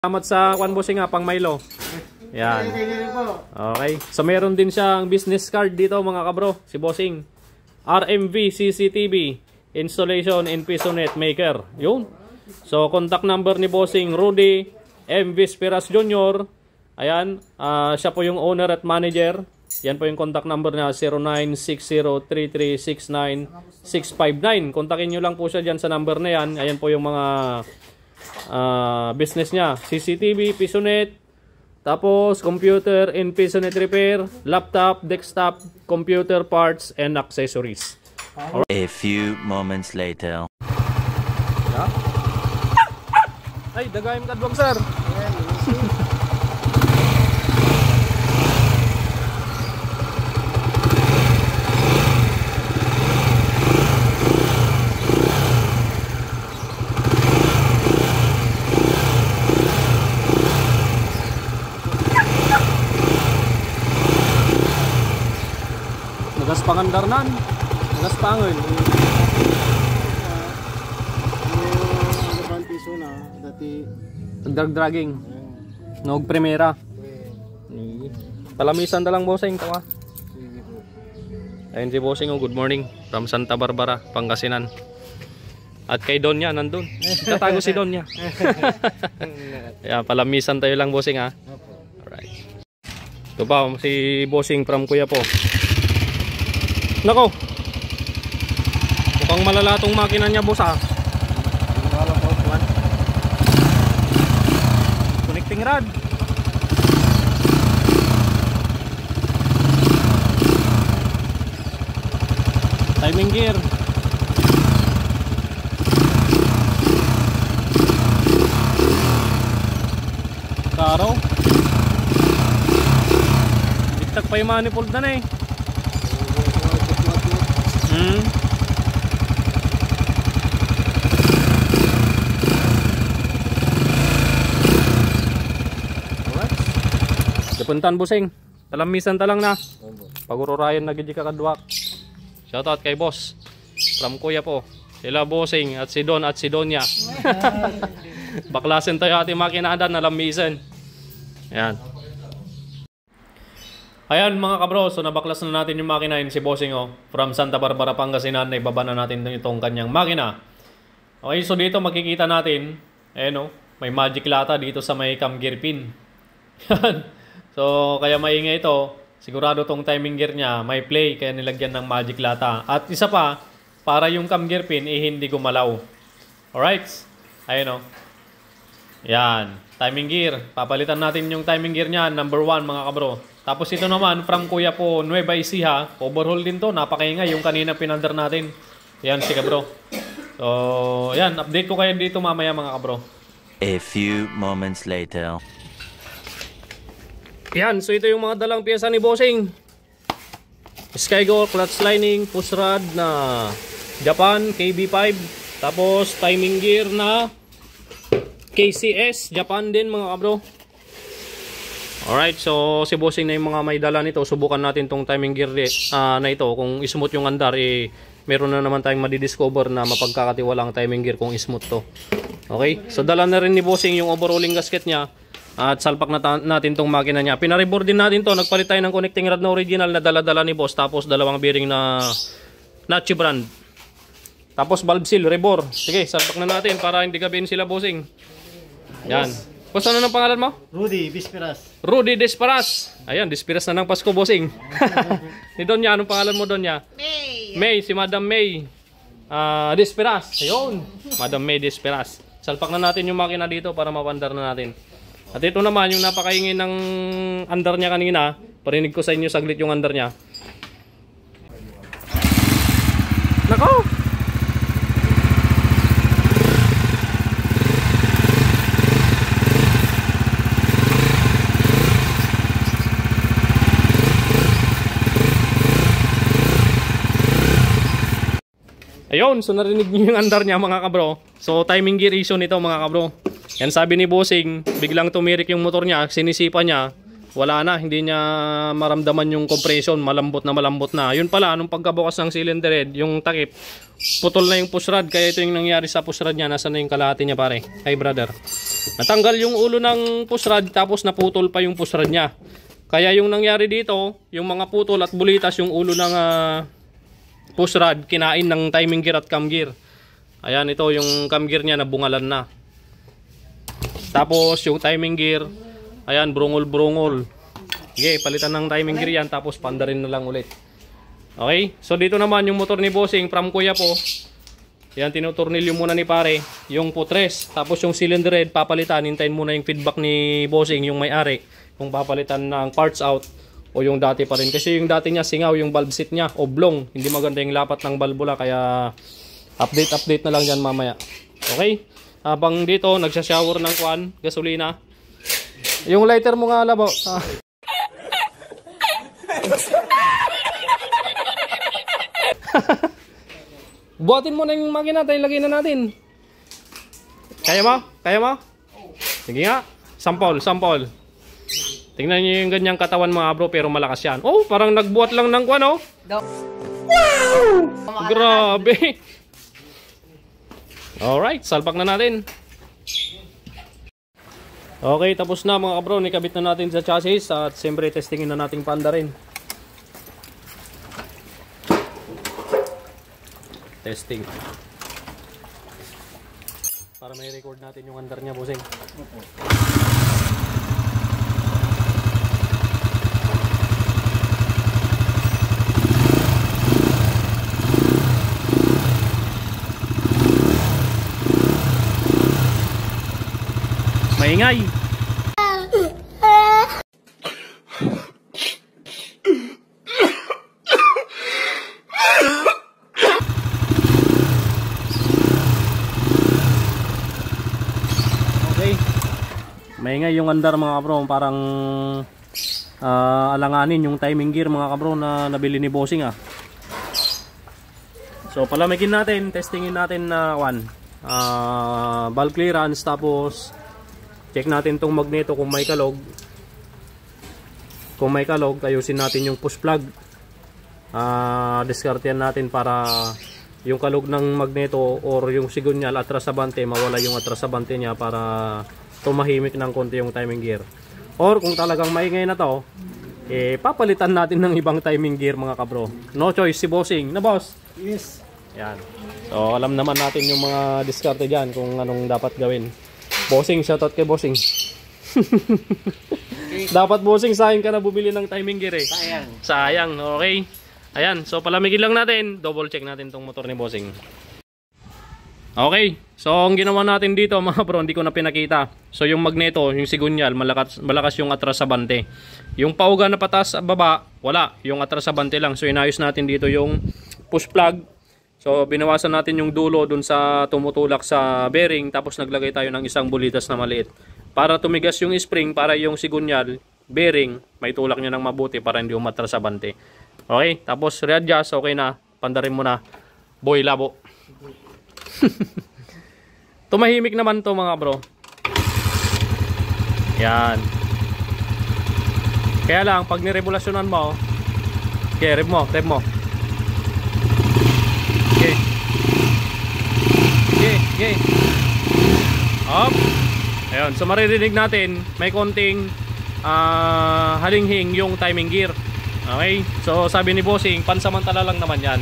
Salamat sa Juan Bossing nga, pang Milo. Yan. Okay. So meron din siyang business card dito mga kabro. Si Bossing. RMV CCTV Installation in Pisonet Maker. Yun. So contact number ni Bossing Rudy M. Visperas Jr. Ayan. Siya po yung owner at manager. Yan po yung contact number niya. 096033696959. Kontakin nyo lang po siya dyan sa number na yan. Ayan po yung mga business niya. CCTV, Pisonet, tapos computer and Pisonet repair, laptop, desktop, computer parts and accessories. Alright. A few moments later. Ay, dagayim kadwag sir. Nagas pangandarnan, nagas pangon. Ang piso na dati Drag-dragging. Nog primera. Palamisan na lang Bossing tawa. Ayun si Bossing, good morning from Santa Barbara, Pangasinan. At kay Donya nandun. Tatago si Donya. Yeah, palamisan tayo lang Bossing ha. Alright. Ito pa si Bossing from Kuya po. Nako. Mukhang malala tong makina niya boss ha. Connecting rod. Timing gear. Karo. Diktak pa yung manifold na eh. Alright. Dapuntan Bossing. Talamisan ta lang na. Pagururayan na gid ka kadwak. Shoutout kay boss. From Kuya po. Sila Bossing at si Don at si Donya. Baklasin tayo ating makinaadan na lamisan. Ayan. Ayan mga kabro, so nabaklas na natin yung makina yun si Bossing from Santa Barbara, Pangasinan. Naibaba na natin itong kanyang makina. Okay, so dito makikita natin, may magic lata dito sa may cam gear pin. So kaya maingay ito, sigurado tong timing gear niya, may play, kaya nilagyan ng magic lata. At isa pa, para yung cam gear pin hindi gumalaw. Alright, ayun yan, timing gear. Papalitan natin yung timing gear niya, number 1 mga kabro. Tapos ito naman, from Kuya po, Nueva Ecija. Overhaul din to, napakaingay yung kanina pinandar natin. Yan si kabro. So, yan, update ko kayo dito mamaya mga kabro. A few moments later. Yan, so ito yung mga dalang piyesa ni Bossing. Skygo, clutch lining, push rod na Japan, KB5. Tapos timing gear na KCS, Japan din mga kabro. Alright, so si Bossing na yung mga may dala nito. Subukan natin tong timing gear na ito. Kung smooth yung andar, meron na naman tayong madidiscover na mapagkakatiwalang timing gear kung smooth to. Okay, so dala na rin ni Bossing yung overhauling gasket niya. At salpak natin tong makina niya. Pinaribor din natin to. Nagpalit tayo ng connecting rod na original na dala-dala ni Boss. Tapos dalawang bearing na Nachi brand. Tapos valve seal, rebor. Sige, salpak na natin para hindi gabihin sila Bossing. Yan. Boss, ano ng pangalan mo? Rudy Visperas. Rudy Desperas. Ayan, Desperas na ng Pasko Bossing. Ni Donya, anong pangalan mo Donya? May. May, si Madam May Desperas. Ayun, Madam May Desperas. Salpak na natin yung makina dito para mapandar na natin. At ito naman, yung napakaingin ng andar niya kanina. Parinig ko sa inyo saglit yung andar niya. Nako! Ayun, so narinig niyo yung andar niya mga kabro. So timing gear issue nito mga kabro. Yan sabi ni Bossing, biglang tumirik yung motor niya, sinisipa niya. wala na, hindi niya maramdaman yung compression, malambot na. Yun pala, nung pagkabukas ng cylinder head, yung takip, putol na yung push rod, kaya ito yung nangyari sa push rod niya. Nasaan na yung kalahati niya pare? Hey brother. Natanggal yung ulo ng push rod, tapos naputol pa yung push rod niya. Kaya yung nangyari dito, yung mga putol at bulitas yung ulo ng push rod, kinain ng timing gear at cam gear. Ayan, ito yung cam gear niya nabungalan na. Tapos yung timing gear, ayan, brungol. Okay, palitan ng timing gear yan, tapos pandarin na lang ulit. Okay, so dito naman yung motor ni Bossing from Kuya po. Yan, tinuturnilyo muna ni pare yung putres. Tapos yung cylinder head, papalitan. Hintayin muna yung feedback ni Bossing, yung may-ari, kung papalitan ng parts out o yung dati pa rin. Kasi yung dati niya singaw, yung valve seat niya oblong. Hindi maganda yung lapat ng balbula, kaya update na lang dyan mamaya. Okay, habang dito nagsha-shower ng kwan, gasolina. Yung lighter mo nga labo. Buhatin mo na yung makina, tayo lagay na natin. Kaya mo? Kaya mo? Sige nga. Sample. Tingnan niyo yung ganyang katawan mga bro, pero malakas yan. Oh, parang nagbuhat lang ng kwan, oh. Wow! Grabe. Alright, salpak na natin. Okay, tapos na mga kabro, nikabit na natin sa chassis at siyempre testingin na nating panda rin. Testing. Para may record natin yung andar niya, Bossing. Maingay. Okay. Maingay yung andar mga kabro, parang alanganin yung timing gear mga kabro na nabili ni Bossing ah. So palamigin natin, testingin natin na valve clearance, tapos check natin tong magneto kung may kalog. Kung may kalog, ayusin natin yung push plug. Diskartehan natin para yung kalog ng magneto or yung sigunyal atrasabante, mawala yung atrasabante niya para tumahimik ng konti yung timing gear. Or kung talagang maingay na to, papalitan natin ng ibang timing gear mga kabro. No choice si Bossing. Na boss? Yes. Yan. So alam naman natin yung mga diskarte dyan kung anong dapat gawin. Bossing, shoutout kay Bossing. Dapat Bossing, sayang ka na bumili ng timing gear eh. Sayang, okay. Ayan, so palamigin lang natin. Double check natin tong motor ni Bossing. Okay, so ang ginawa natin dito mga bro, hindi ko na pinakita. So yung magneto, yung sigunyal, malakas yung atrasabante. Yung pauga na patas baba, wala. Yung atrasabante lang. So inayos natin dito yung push plug. So binawasan natin yung dulo dun sa tumutulak sa bearing, tapos naglagay tayo ng isang bulitas na maliit para tumigas yung spring, para yung sigunyal, bearing, may tulak niya ng mabuti para hindi umatras sa bante. Okay, tapos readjust, okay na, pandarin mo na, boy labo. Tumahimik naman to mga bro. Yan. Kaya lang pag nirebulasyonan mo, okay, rev mo. Okay. Up. Ayun, so maririnig natin may konting halinghing yung timing gear. Okay? So sabi ni Bossing, pansamantala lang naman yan.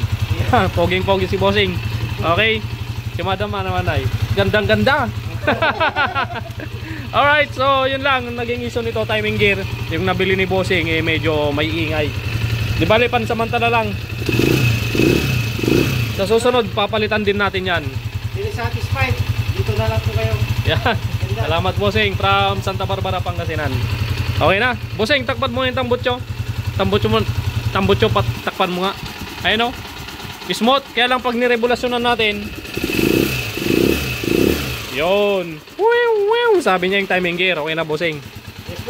Poging-pogi si Bossing. Okay? Si Madam naman ay gandang-ganda. Alright, so yun lang naging issue nito, timing gear. Yung nabili ni Bossing medyo may ingay. Di bale, pansamantala lang. Sa susunod, papalitan din natin yan. Hindi satisfied. Dito na lang po kayo. Yan. Salamat Bossing from Santa Barbara, Pangasinan. Okay na. Bossing, takpan mo yung tambutso. Tambutso, takpan mo nga. Ayun o. Smooth. Kaya lang pag nirebulasyonan natin. Yun. Sabi niya yung timing gear. Okay na Bossing.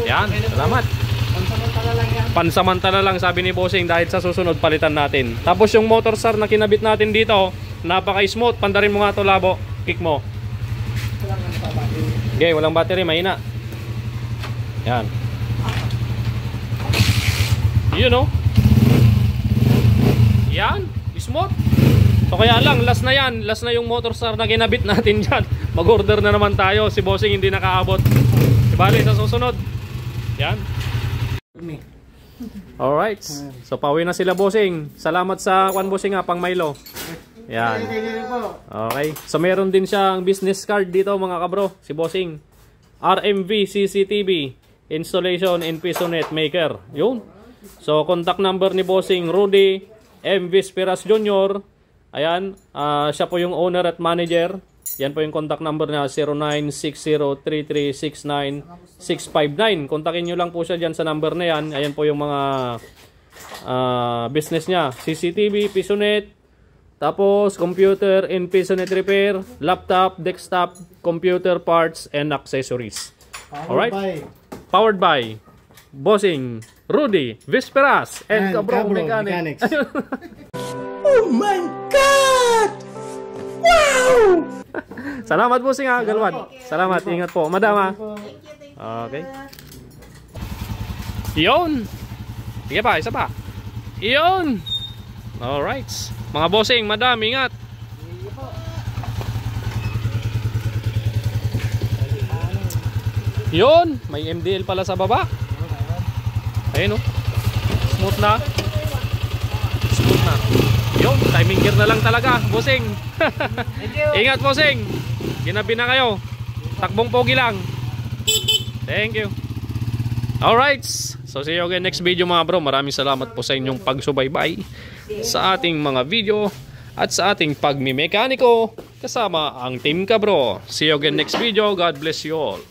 Yan. Salamat. Pansamantala lang yan. Pansamantala lang sabi ni Bossing, dahil sa susunod palitan natin. Tapos yung motor star na kinabit natin dito, napaka-smooth. Pandarin mo nga to labo. Kick mo. Okay, walang battery, mahina. Yan. You know? Yan, smooth. So kaya lang, last na yan. Last na yung motor star na kinabit natin dyan. Mag-order na naman tayo. Si bossing hindi nakaabot. Bali sa susunod. Yan. Alright. So pauwi na sila bossing. Salamat sa kwan bossing ha, pang Milo. Yan. Okay. So meron din siyang business card dito mga kabro. Si bossing. RMV CCTV installation and PisoNet maker. Yun. So contact number ni bossing Rudy M. Visperas Jr. Ayan. Siya po yung owner at manager. Yan po yung contact number niya, 09603369-659. Kontakin nyo lang po siya dyan sa number na yan. Ayan po yung mga business niya. CCTV, PisoNet, tapos computer and PisoNet repair, laptop, desktop, computer parts, and accessories. Alright? Powered by bossing Rudy Visperas and Cabro Mechanics. Oh my God! Wow! Salamat bossing ha, Galwan. Salamat, ingat po. Madam ha. Okay. Iyon. Sige pa, isa pa. Iyon. Alright. Mga bossing, madam, ingat. Yun, may MDL pala sa baba. Ayun oh. Smooth na. Smooth na. Yun, timing gear na lang talaga, bossing. Ingat bossing. Ginabi na kayo. Takbong pogi lang. Thank you. Alright. So see you again next video mga bro. Maraming salamat po sa inyong pagsubaybay sa ating mga video at sa ating pagmimekaniko kasama ang Team Cabro. See you again next video. God bless you all.